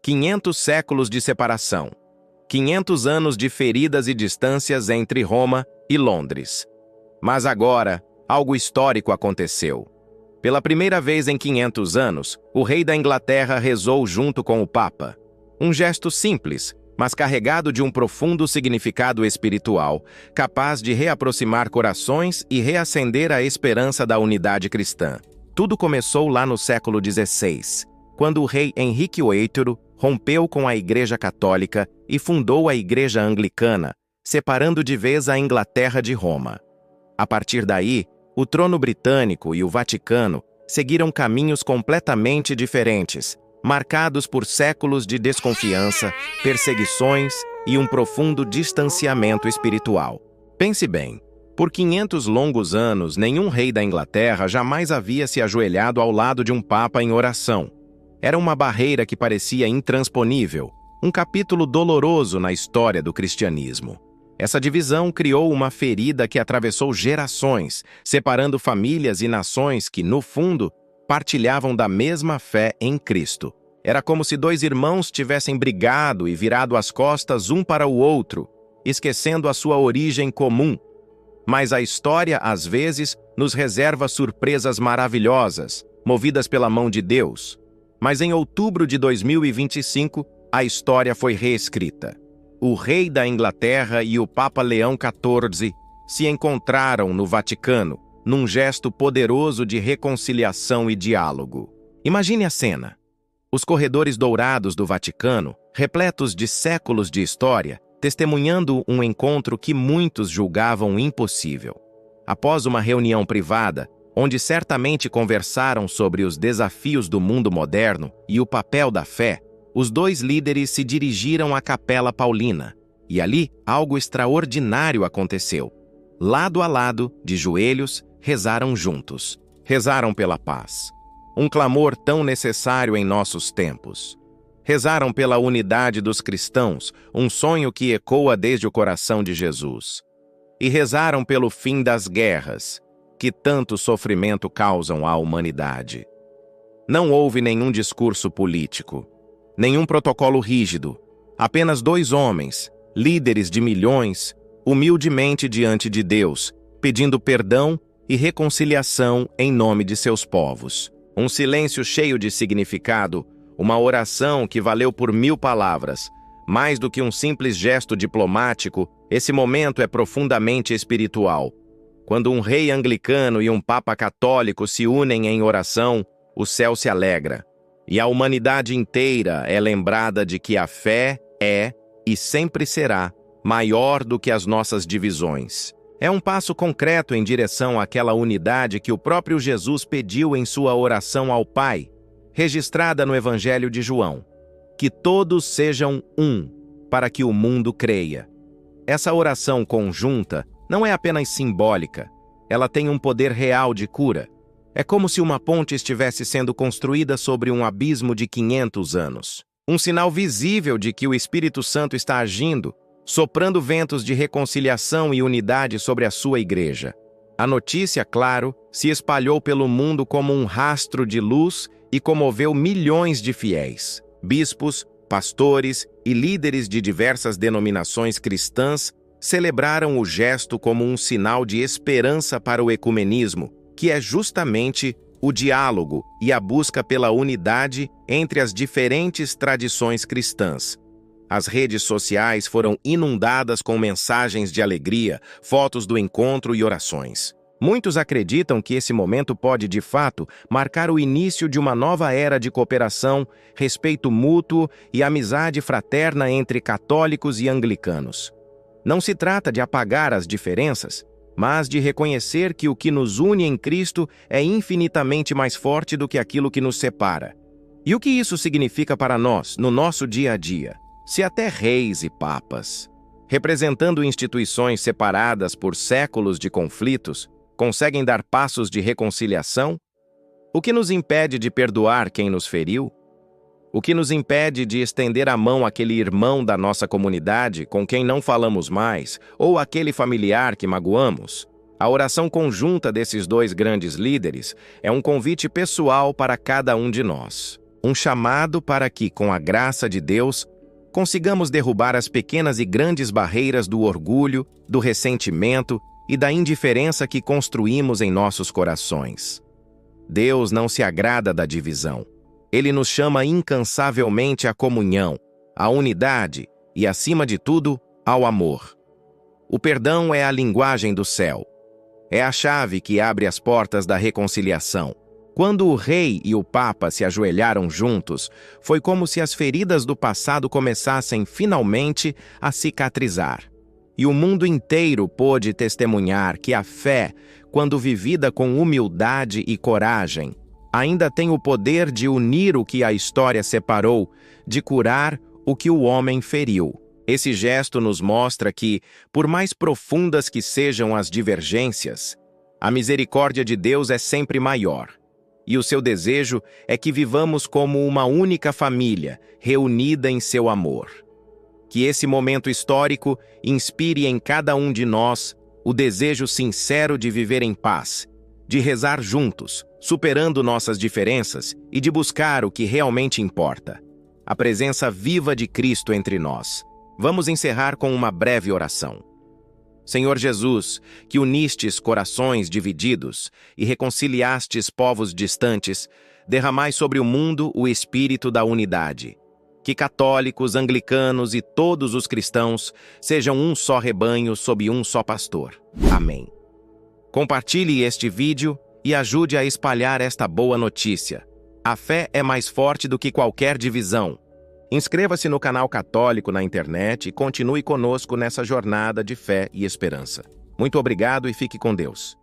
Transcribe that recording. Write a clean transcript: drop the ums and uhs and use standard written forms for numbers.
500 séculos de separação. 500 anos de feridas e distâncias entre Roma e Londres. Mas agora, algo histórico aconteceu. Pela primeira vez em 500 anos, o rei da Inglaterra rezou junto com o Papa. Um gesto simples, mas carregado de um profundo significado espiritual, capaz de reaproximar corações e reacender a esperança da unidade cristã. Tudo começou lá no século XVI, quando o rei Henrique VIII rompeu com a Igreja Católica e fundou a Igreja Anglicana, separando de vez a Inglaterra de Roma. A partir daí, o trono britânico e o Vaticano seguiram caminhos completamente diferentes, marcados por séculos de desconfiança, perseguições e um profundo distanciamento espiritual. Pense bem, por 500 longos anos, nenhum rei da Inglaterra jamais havia se ajoelhado ao lado de um papa em oração. Era uma barreira que parecia intransponível, um capítulo doloroso na história do cristianismo. Essa divisão criou uma ferida que atravessou gerações, separando famílias e nações que, no fundo, partilhavam da mesma fé em Cristo. Era como se dois irmãos tivessem brigado e virado as costas um para o outro, esquecendo a sua origem comum. Mas a história, às vezes, nos reserva surpresas maravilhosas, movidas pela mão de Deus. Mas em outubro de 2025, a história foi reescrita. O rei da Inglaterra e o Papa Leão XIV se encontraram no Vaticano, num gesto poderoso de reconciliação e diálogo. Imagine a cena. Os corredores dourados do Vaticano, repletos de séculos de história, testemunhando um encontro que muitos julgavam impossível. Após uma reunião privada, onde certamente conversaram sobre os desafios do mundo moderno e o papel da fé, os dois líderes se dirigiram à Capela Paulina, e ali algo extraordinário aconteceu. Lado a lado, de joelhos, rezaram juntos. Rezaram pela paz. Um clamor tão necessário em nossos tempos. Rezaram pela unidade dos cristãos, um sonho que ecoa desde o coração de Jesus. E rezaram pelo fim das guerras, que tanto sofrimento causam à humanidade. Não houve nenhum discurso político, nenhum protocolo rígido, apenas dois homens, líderes de milhões, humildemente diante de Deus, pedindo perdão e reconciliação em nome de seus povos. Um silêncio cheio de significado, uma oração que valeu por 1000 palavras. Mais do que um simples gesto diplomático, esse momento é profundamente espiritual. Quando um rei anglicano e um papa católico se unem em oração, o céu se alegra. E a humanidade inteira é lembrada de que a fé é, e sempre será, maior do que as nossas divisões. É um passo concreto em direção àquela unidade que o próprio Jesus pediu em sua oração ao Pai, registrada no Evangelho de João. Que todos sejam um, para que o mundo creia. Essa oração conjunta não é apenas simbólica, ela tem um poder real de cura. É como se uma ponte estivesse sendo construída sobre um abismo de 500 anos. Um sinal visível de que o Espírito Santo está agindo, soprando ventos de reconciliação e unidade sobre a sua igreja. A notícia, claro, se espalhou pelo mundo como um rastro de luz e comoveu milhões de fiéis. Bispos, pastores e líderes de diversas denominações cristãs celebraram o gesto como um sinal de esperança para o ecumenismo, que é justamente o diálogo e a busca pela unidade entre as diferentes tradições cristãs. As redes sociais foram inundadas com mensagens de alegria, fotos do encontro e orações. Muitos acreditam que esse momento pode, de fato, marcar o início de uma nova era de cooperação, respeito mútuo e amizade fraterna entre católicos e anglicanos. Não se trata de apagar as diferenças, mas de reconhecer que o que nos une em Cristo é infinitamente mais forte do que aquilo que nos separa. E o que isso significa para nós, no nosso dia a dia? Se até reis e papas, representando instituições separadas por séculos de conflitos, conseguem dar passos de reconciliação? O que nos impede de perdoar quem nos feriu? O que nos impede de estender a mão àquele irmão da nossa comunidade com quem não falamos mais, ou àquele familiar que magoamos? A oração conjunta desses dois grandes líderes é um convite pessoal para cada um de nós. Um chamado para que, com a graça de Deus, consigamos derrubar as pequenas e grandes barreiras do orgulho, do ressentimento e da indiferença que construímos em nossos corações. Deus não se agrada da divisão. Ele nos chama incansavelmente à comunhão, à unidade e, acima de tudo, ao amor. O perdão é a linguagem do céu. É a chave que abre as portas da reconciliação. Quando o rei e o papa se ajoelharam juntos, foi como se as feridas do passado começassem finalmente a cicatrizar. E o mundo inteiro pôde testemunhar que a fé, quando vivida com humildade e coragem, ainda tem o poder de unir o que a história separou, de curar o que o homem feriu. Esse gesto nos mostra que, por mais profundas que sejam as divergências, a misericórdia de Deus é sempre maior. E o seu desejo é que vivamos como uma única família, reunida em seu amor. Que esse momento histórico inspire em cada um de nós o desejo sincero de viver em paz, de rezar juntos, superando nossas diferenças e de buscar o que realmente importa: a presença viva de Cristo entre nós. Vamos encerrar com uma breve oração. Senhor Jesus, que unistes corações divididos e reconciliastes povos distantes, derramai sobre o mundo o espírito da unidade. Que católicos, anglicanos e todos os cristãos sejam um só rebanho sob um só pastor. Amém. Compartilhe este vídeo e ajude a espalhar esta boa notícia. A fé é mais forte do que qualquer divisão. Inscreva-se no canal Católico na internet e continue conosco nessa jornada de fé e esperança. Muito obrigado e fique com Deus.